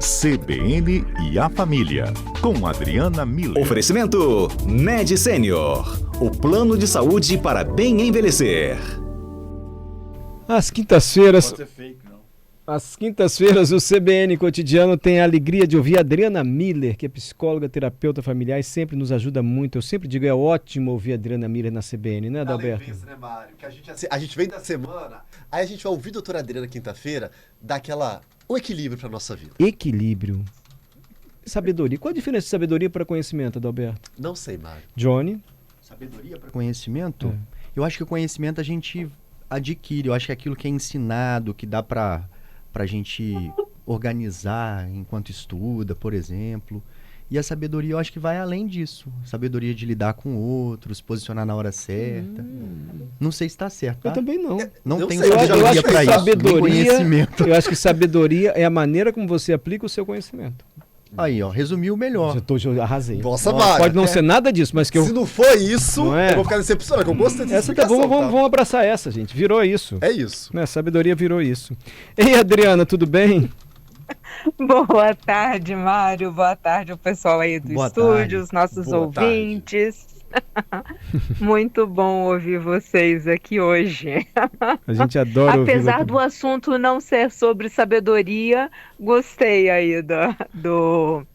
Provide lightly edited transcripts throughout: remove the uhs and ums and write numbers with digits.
CBN e a Família, com Adriana Miller. Oferecimento Med Senior, o plano de saúde para bem envelhecer. Às quintas-feiras, Pode ser fake, não. às quintas-feiras, o CBN Cotidiano tem a alegria de ouvir a Adriana Miller, que é psicóloga, terapeuta familiar e sempre nos ajuda muito. Eu sempre digo, é ótimo ouvir a Adriana Miller na CBN, né, Adalberto? Né, Mário? Que a gente vem da semana, aí a gente vai ouvir a doutora Adriana quinta-feira, dar o equilíbrio para nossa vida. Equilíbrio. Sabedoria. Qual a diferença de sabedoria para conhecimento, Adalberto? Não sei, Mário. Johnny? Sabedoria para conhecimento? Eu acho que o conhecimento a gente adquire, eu acho que é aquilo que é ensinado, que dá para a gente organizar enquanto estuda, por exemplo. E a sabedoria eu acho que vai além disso. Sabedoria de lidar com outros, posicionar na hora certa. Não sei se está certo, tá? Eu também não. Não tenho sei, eu sabedoria acho que para isso, nem sabedoria, conhecimento. eu acho que sabedoria é a maneira como você aplica o seu conhecimento. Aí, ó, resumiu melhor. Eu arrasei. Nossa, Mário. Pode não ser nada disso, mas que eu... Se não for isso, Não é? eu vou ficar decepcionado, que eu gostei dessa Essa tá explicação, bom, vamos abraçar essa, gente. Virou isso. É isso. Né? Sabedoria virou isso. Ei, Adriana, tudo bem? Boa tarde, Mário. Boa tarde ao pessoal aí do Boa estúdio, tarde. os nossos Boa ouvintes. Muito bom ouvir vocês aqui hoje. A gente adora ouvir. Apesar do assunto não ser sobre sabedoria, gostei aí do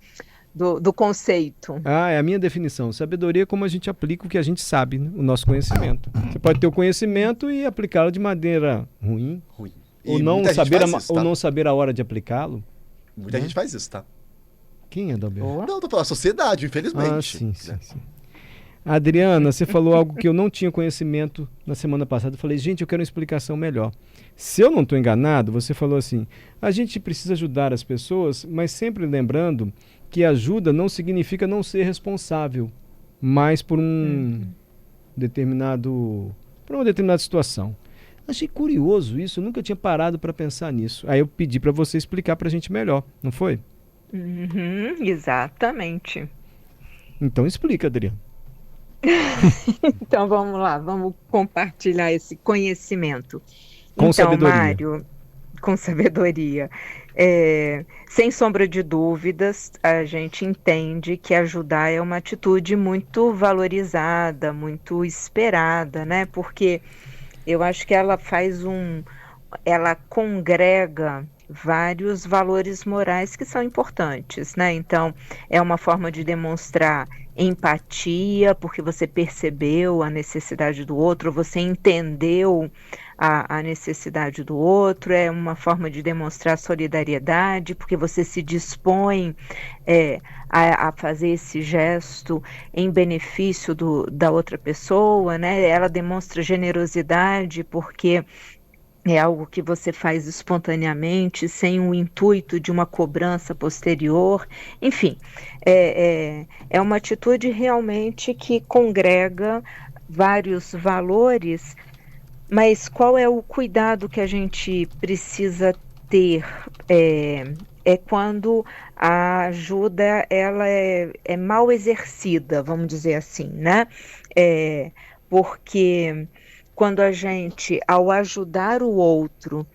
conceito. É a minha definição. Sabedoria é como a gente aplica o que a gente sabe, né? O nosso conhecimento. Você pode ter o conhecimento e aplicá-lo de maneira ruim, Ruim. ou E não muita gente saber, faz isso, tá? ou não saber a hora de aplicá-lo. Muita gente faz isso, tá? Quem é, Adalberto? Não, tô falando a sociedade, infelizmente. Sim. Adriana, você falou algo que eu não tinha conhecimento na semana passada. Eu falei, gente, eu quero uma explicação melhor. Se eu não estou enganado, você falou assim, a gente precisa ajudar as pessoas, mas sempre lembrando que ajuda não significa não ser responsável, mas por uma determinada situação. Achei curioso isso, eu nunca tinha parado para pensar nisso. Aí eu pedi para você explicar para a gente melhor, não foi? Exatamente. Então explica, Adriana. Então vamos lá, vamos compartilhar esse conhecimento. Com sabedoria. Mário, com sabedoria. Sem sombra de dúvidas, a gente entende que ajudar é uma atitude muito valorizada, muito esperada, né? Porque eu acho que ela ela congrega vários valores morais que são importantes, né? Então, é uma forma de demonstrar empatia, porque você percebeu a necessidade do outro, você entendeu a necessidade do outro, é uma forma de demonstrar solidariedade, porque você se dispõe a fazer esse gesto em benefício da outra pessoa, né? Ela demonstra generosidade, porque é algo que você faz espontaneamente, sem o intuito de uma cobrança posterior. Enfim, é uma atitude realmente que congrega vários valores, mas qual é o cuidado que a gente precisa ter? É quando a ajuda ela é mal exercida, vamos dizer assim, né? Porque quando a gente, ao ajudar o outro,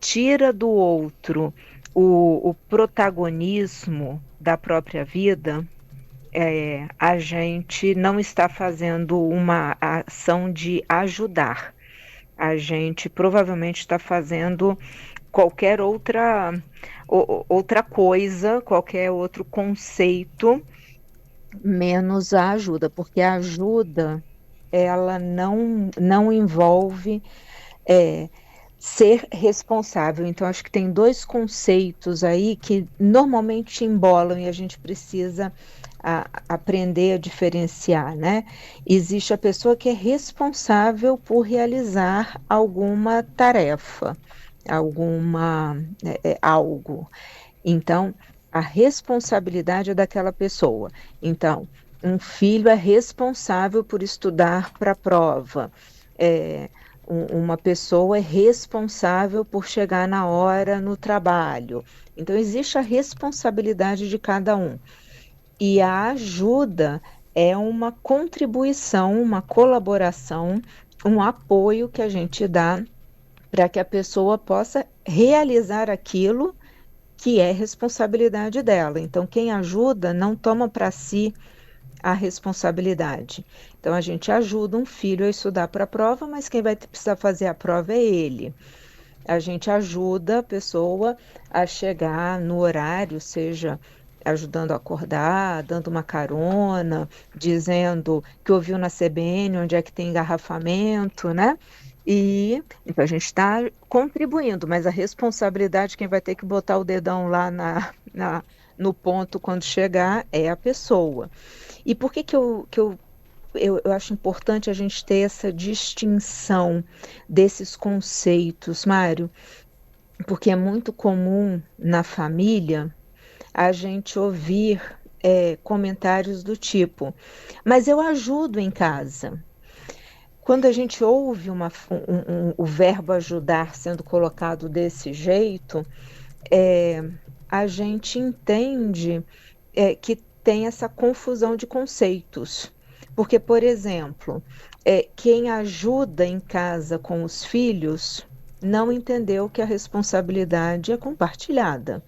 tira do outro o protagonismo da própria vida, a gente não está fazendo uma ação de ajudar. A gente provavelmente está fazendo qualquer outra coisa, qualquer outro conceito, menos a ajuda, porque a ajuda ela não envolve ser responsável. Então, acho que tem dois conceitos aí que normalmente embolam e a gente precisa aprender a diferenciar, né? Existe a pessoa que é responsável por realizar alguma tarefa, algo. Então, a responsabilidade é daquela pessoa. Então, um filho é responsável por estudar para a prova. Uma pessoa é responsável por chegar na hora no trabalho. Então, existe a responsabilidade de cada um. E a ajuda é uma contribuição, uma colaboração, um apoio que a gente dá para que a pessoa possa realizar aquilo que é responsabilidade dela. Então, quem ajuda não toma para si a responsabilidade. Então, a gente ajuda um filho a estudar para a prova, mas quem vai precisar fazer a prova é ele. A gente ajuda a pessoa a chegar no horário, seja ajudando a acordar, dando uma carona, dizendo que ouviu na CBN onde é que tem engarrafamento, né? E então a gente está contribuindo, mas a responsabilidade, quem vai ter que botar o dedão lá no ponto quando chegar é a pessoa. E por que eu acho importante a gente ter essa distinção desses conceitos, Mário? Porque é muito comum na família a gente ouvir comentários do tipo, mas eu ajudo em casa. Quando a gente ouve o verbo ajudar sendo colocado desse jeito, a gente entende que tem essa confusão de conceitos. Porque, por exemplo, quem ajuda em casa com os filhos não entendeu que a responsabilidade é compartilhada.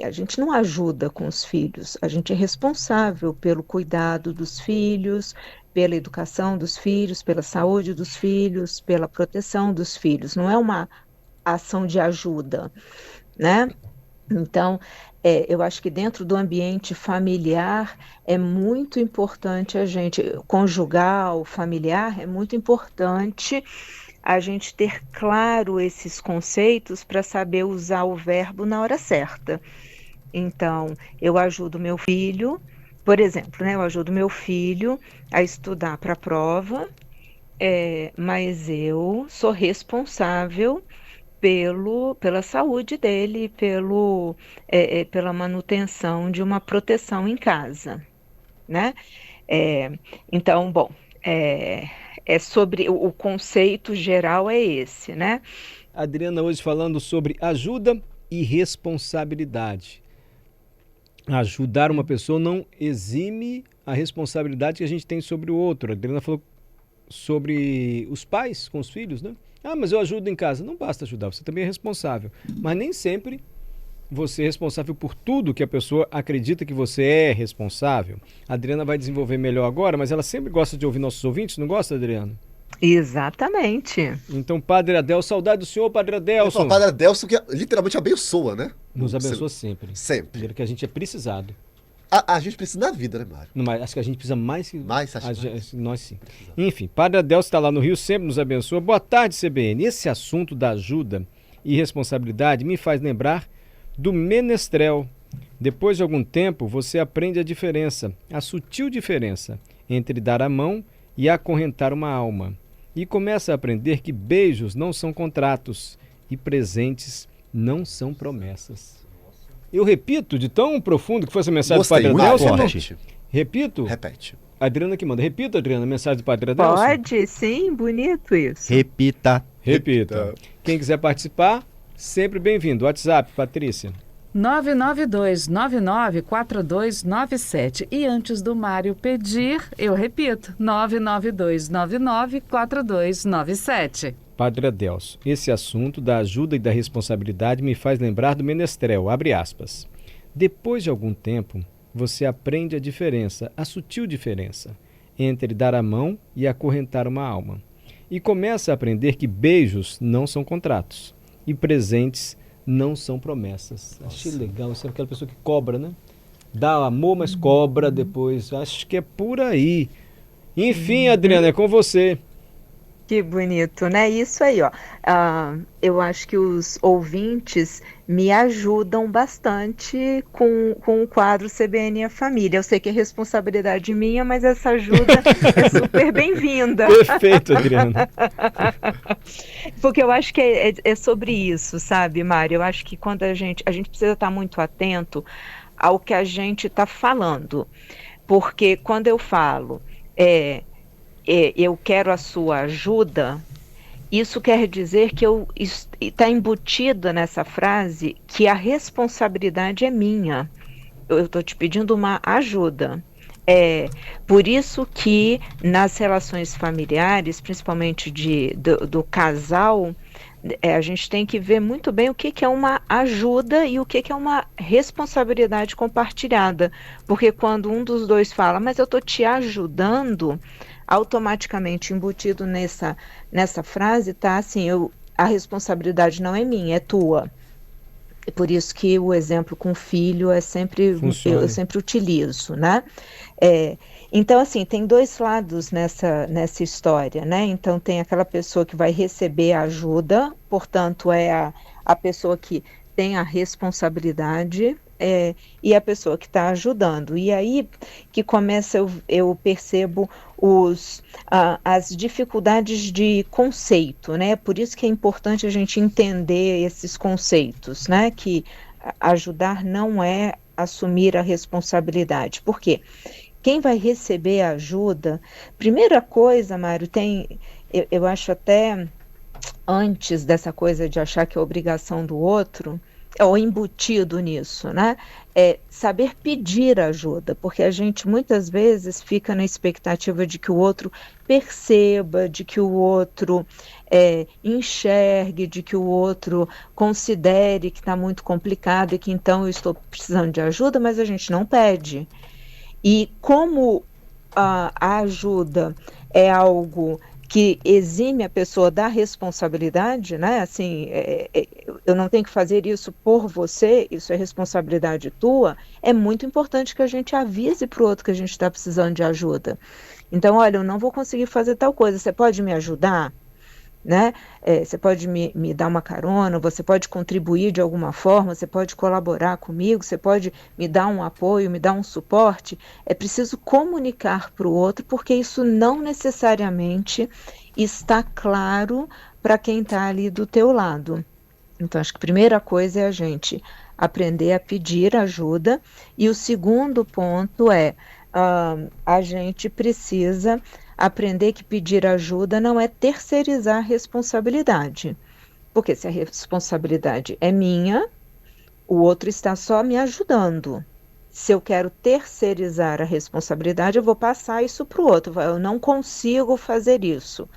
A gente não ajuda com os filhos, a gente é responsável pelo cuidado dos filhos, pela educação dos filhos, pela saúde dos filhos, pela proteção dos filhos. Não é uma ação de ajuda, né? Então, eu acho que dentro do ambiente familiar é muito importante conjugal, familiar, é muito importante a gente ter claro esses conceitos para saber usar o verbo na hora certa. Então, eu ajudo meu filho, por exemplo, né? Eu ajudo meu filho a estudar para a prova, mas eu sou responsável pela saúde dele, pela manutenção de uma proteção em casa, né? Então, bom, sobre o conceito geral é esse, né? Adriana hoje falando sobre ajuda e responsabilidade. Ajudar uma pessoa não exime a responsabilidade que a gente tem sobre o outro. A Adriana falou sobre os pais com os filhos, né? Ah, mas eu ajudo em casa. Não basta ajudar, você também é responsável. Mas nem sempre você é responsável por tudo que a pessoa acredita que você é responsável. A Adriana vai desenvolver melhor agora, mas ela sempre gosta de ouvir nossos ouvintes, não gosta, Adriana? Exatamente. Então, Padre Adelson, saudade do senhor, Padre Adelson. O Padre Adelson que literalmente abençoa, né? Nos abençoa sempre. Sempre. Porque a gente é precisado. A gente precisa da vida, né, Mário? Não, mas acho que a gente precisa mais que... Mais, acho mais. Nós sim. Enfim, Padre Adelson está lá no Rio, sempre nos abençoa. Boa tarde, CBN. Esse assunto da ajuda e responsabilidade me faz lembrar do menestrel. Depois de algum tempo, você aprende a diferença, a sutil diferença entre dar a mão e acorrentar uma alma. E começa a aprender que beijos não são contratos e presentes não são promessas. Eu repito, de tão profundo que foi essa mensagem Gostei, do Padre Adelson. forte. Repito? Repete. A Adriana que manda. Repita, Adriana, a mensagem do Padre Adelson. Pode, sim, bonito isso. Repita. Repita. Quem quiser participar, sempre bem-vindo. WhatsApp, Patrícia. 992994297. E antes do Mário pedir, eu repito, 992994297. Padre Adelson, esse assunto da ajuda e da responsabilidade me faz lembrar do menestrel, abre aspas. Depois de algum tempo, você aprende a diferença, a sutil diferença, entre dar a mão e acorrentar uma alma. E começa a aprender que beijos não são contratos e presentes não são promessas. Achei legal, isso é aquela pessoa que cobra, né? Dá amor, mas cobra depois. Acho que é por aí. Enfim, Adriana, é com você. Que bonito, né? Isso aí, ó. Eu acho que os ouvintes me ajudam bastante com o quadro CBN e a Família. Eu sei que é responsabilidade minha, mas essa ajuda é super bem-vinda. Perfeito, Adriana. Porque eu acho que é sobre isso, sabe, Mário? Eu acho que quando a gente precisa estar muito atento ao que a gente está falando. Porque quando eu falo... eu quero a sua ajuda, isso quer dizer que está embutida nessa frase que a responsabilidade é minha. Eu estou te pedindo uma ajuda. Por isso que nas relações familiares, principalmente do casal, A gente tem que ver muito bem o que que é uma ajuda e o que que é uma responsabilidade compartilhada. Porque quando um dos dois fala, mas eu estou te ajudando, automaticamente embutido nessa frase tá assim, a responsabilidade não é minha, é tua. É por isso que o exemplo com o filho é sempre, Funciona. eu sempre utilizo, né? Então, assim, tem dois lados nessa história, né? Então, tem aquela pessoa que vai receber a ajuda, portanto, é a pessoa que tem a responsabilidade, e a pessoa que está ajudando. E aí que começa, eu percebo as dificuldades de conceito, né? Por isso que é importante a gente entender esses conceitos, né? Que ajudar não é assumir a responsabilidade. Por quê? Quem vai receber a ajuda, primeira coisa, Mário, eu acho até antes dessa coisa de achar que é obrigação do outro, ou embutido nisso, né? É saber pedir ajuda, porque a gente muitas vezes fica na expectativa de que o outro perceba, de que o outro enxergue, de que o outro considere que está muito complicado e que então eu estou precisando de ajuda, mas a gente não pede. E como a ajuda é algo que exime a pessoa da responsabilidade, né? Assim, eu não tenho que fazer isso por você, isso é responsabilidade tua, é muito importante que a gente avise para o outro que a gente está precisando de ajuda. Então, olha, eu não vou conseguir fazer tal coisa, você pode me ajudar? Né? Você pode me dar uma carona, você pode contribuir de alguma forma, você pode colaborar comigo, você pode me dar um apoio, me dar um suporte. É preciso comunicar para o outro, porque isso não necessariamente está claro para quem está ali do teu lado. Então, acho que a primeira coisa é a gente aprender a pedir ajuda, e o segundo ponto é a gente precisa aprender que pedir ajuda não é terceirizar a responsabilidade. Porque se a responsabilidade é minha, o outro está só me ajudando. Se eu quero terceirizar a responsabilidade, eu vou passar isso para o outro. Eu não consigo fazer isso.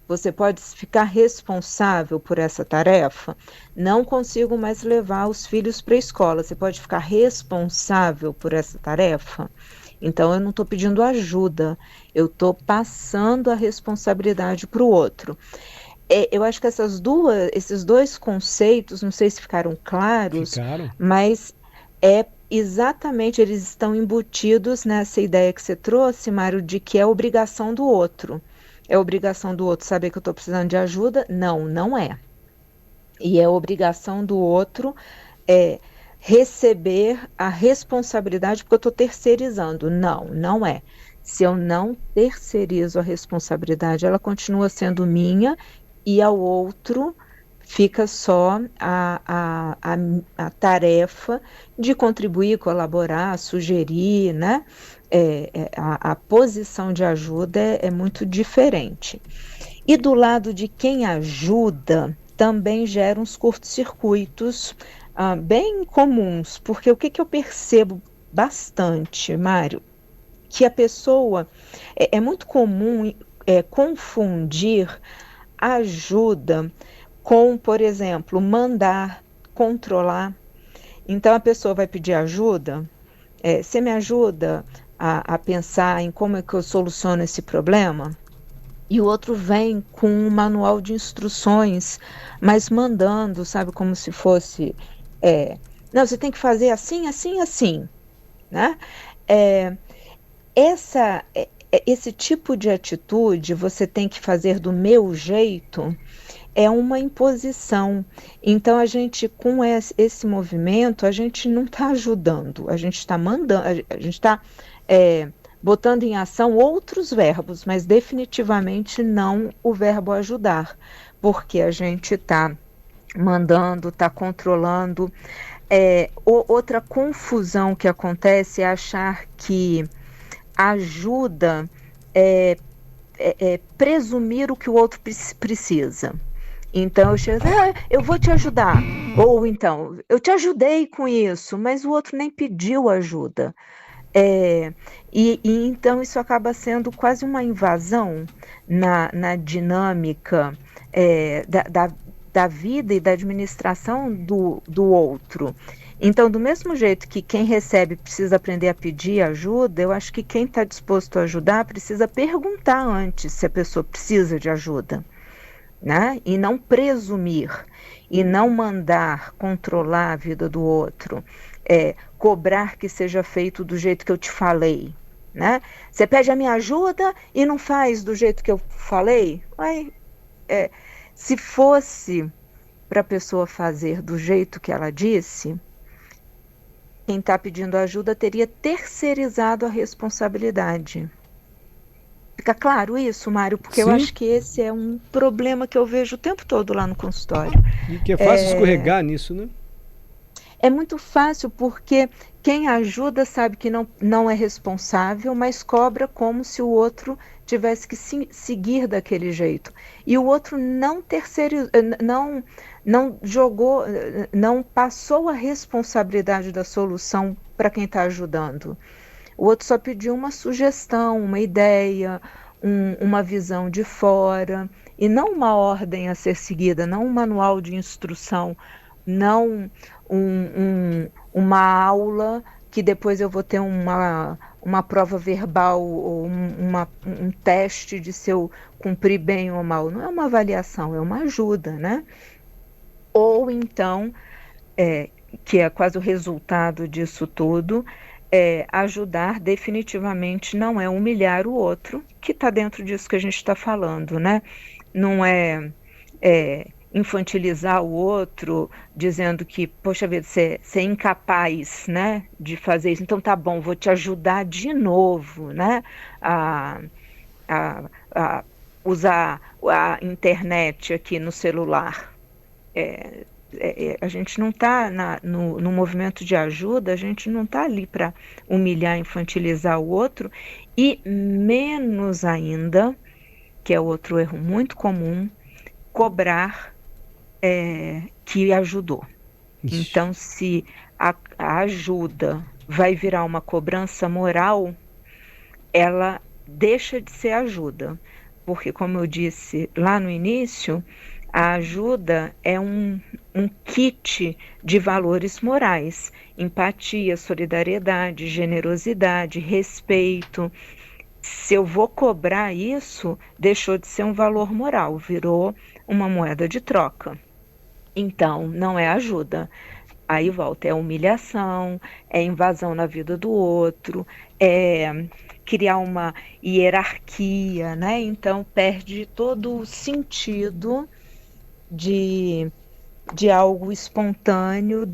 Você pode ficar responsável por essa tarefa? Não consigo mais levar os filhos para a escola. Você pode ficar responsável por essa tarefa? Então, eu não estou pedindo ajuda, eu estou passando a responsabilidade para o outro. Eu acho que esses dois conceitos, não sei se ficaram claros, mas exatamente, eles estão embutidos nessa ideia que você trouxe, Mário, de que é obrigação do outro. É obrigação do outro saber que eu estou precisando de ajuda? Não, não é. E é obrigação do outro receber a responsabilidade porque eu estou terceirizando. Não, não é. Se eu não terceirizo a responsabilidade, ela continua sendo minha e ao outro fica só a tarefa de contribuir, colaborar, sugerir, né? A posição de ajuda é muito diferente. E do lado de quem ajuda, também gera uns curtos-circuitos bem comuns, porque o que eu percebo bastante, Mário, que a pessoa, é muito comum confundir ajuda com, por exemplo, mandar, controlar. Então a pessoa vai pedir ajuda, você me ajuda a pensar em como é que eu soluciono esse problema? E o outro vem com um manual de instruções, mas mandando, sabe, como se fosse, não, você tem que fazer assim, assim, assim, né? Esse tipo de atitude, você tem que fazer do meu jeito, é uma imposição. Então, a gente, com esse movimento, a gente não está ajudando, a gente está mandando, a gente está botando em ação outros verbos, mas definitivamente não o verbo ajudar, porque a gente está mandando, está controlando. Outra confusão que acontece é achar que ajuda é presumir o que o outro precisa. Então eu chego, eu vou te ajudar, ou então, eu te ajudei com isso, mas o outro nem pediu ajuda. E então isso acaba sendo quase uma invasão na dinâmica da vida e da administração do outro. Então, do mesmo jeito que quem recebe precisa aprender a pedir ajuda, eu acho que quem está disposto a ajudar precisa perguntar antes se a pessoa precisa de ajuda, né? E não presumir, e não mandar controlar a vida do outro, cobrar que seja feito do jeito que eu te falei, né? Você pede a minha ajuda e não faz do jeito que eu falei? Se fosse para a pessoa fazer do jeito que ela disse, quem está pedindo ajuda teria terceirizado a responsabilidade. Fica claro isso, Mário? Porque eu Sim. acho que esse é um problema que eu vejo o tempo todo lá no consultório. E que é fácil escorregar nisso, né? É muito fácil porque quem ajuda sabe que não é responsável, mas cobra como se o outro tivesse que seguir daquele jeito. E o outro não jogou, não passou a responsabilidade da solução para quem está ajudando. O outro só pediu uma sugestão, uma ideia, uma visão de fora, e não uma ordem a ser seguida, não um manual de instrução, não uma aula que depois eu vou ter uma prova verbal ou um teste de se eu cumprir bem ou mal. Não é uma avaliação, é uma ajuda, né? Ou então, que é quase o resultado disso tudo, ajudar definitivamente não é humilhar o outro, que está dentro disso que a gente está falando, né? Não é infantilizar o outro, dizendo que, poxa vida, você é incapaz, né, de fazer isso, então tá bom, vou te ajudar de novo, né, a usar a internet aqui no celular. A gente não está no movimento de ajuda, a gente não está ali para humilhar, infantilizar o outro, e menos ainda, que é outro erro muito comum, cobrar que ajudou. Ixi. Então, se a ajuda vai virar uma cobrança moral, ela deixa de ser ajuda. Porque, como eu disse lá no início, a ajuda é um kit de valores morais: empatia, solidariedade, generosidade, respeito. Se eu vou cobrar isso, deixou de ser um valor moral, virou uma moeda de troca. Então, não é ajuda. Aí volta, é humilhação, é invasão na vida do outro, é criar uma hierarquia, né? Então, perde todo o sentido de algo espontâneo,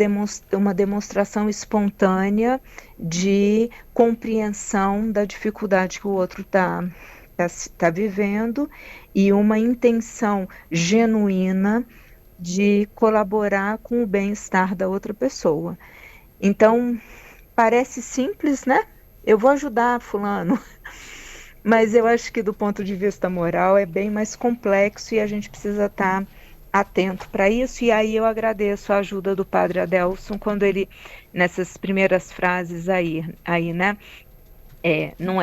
uma demonstração espontânea de compreensão da dificuldade que o outro está vivendo, e uma intenção genuína de colaborar com o bem-estar da outra pessoa. Então, parece simples, né? Eu vou ajudar fulano, mas eu acho que do ponto de vista moral é bem mais complexo e a gente precisa estar atento para isso. E aí eu agradeço a ajuda do Padre Adelson quando ele, nessas primeiras frases aí, né? Não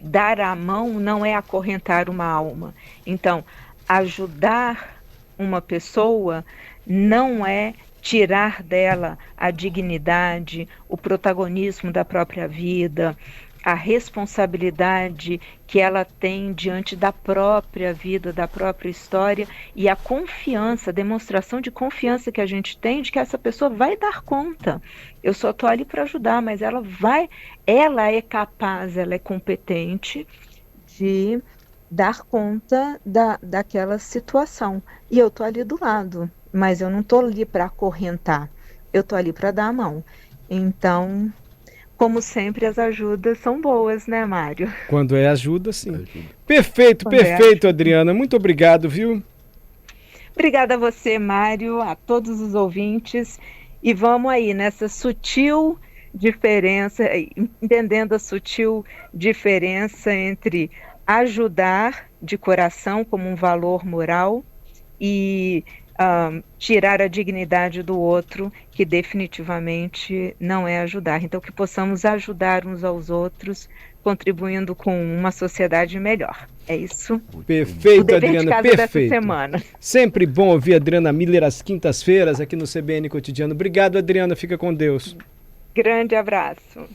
dar a mão não é acorrentar uma alma. Então, ajudar uma pessoa não é tirar dela a dignidade, o protagonismo da própria vida, a responsabilidade que ela tem diante da própria vida, da própria história, e a confiança, a demonstração de confiança que a gente tem de que essa pessoa vai dar conta. Eu só estou ali para ajudar, mas ela é capaz, ela é competente de dar conta daquela situação. E eu estou ali do lado, mas eu não estou ali para acorrentar, eu estou ali para dar a mão. Então, como sempre, as ajudas são boas, né, Mário? Quando é ajuda, sim. Perfeito, perfeito, Adriana. Muito obrigado, viu? Obrigada a você, Mário, a todos os ouvintes. E vamos aí nessa sutil diferença, entendendo a sutil diferença entre ajudar de coração como um valor moral e tirar a dignidade do outro, que definitivamente não é ajudar. Então, que possamos ajudar uns aos outros, contribuindo com uma sociedade melhor. É isso. Perfeito, O dever de Adriana, casa dessa perfeito. semana. Sempre bom ouvir a Adriana Miller às quintas-feiras aqui no CBN Cotidiano. Obrigado, Adriana. Fica com Deus. Grande abraço.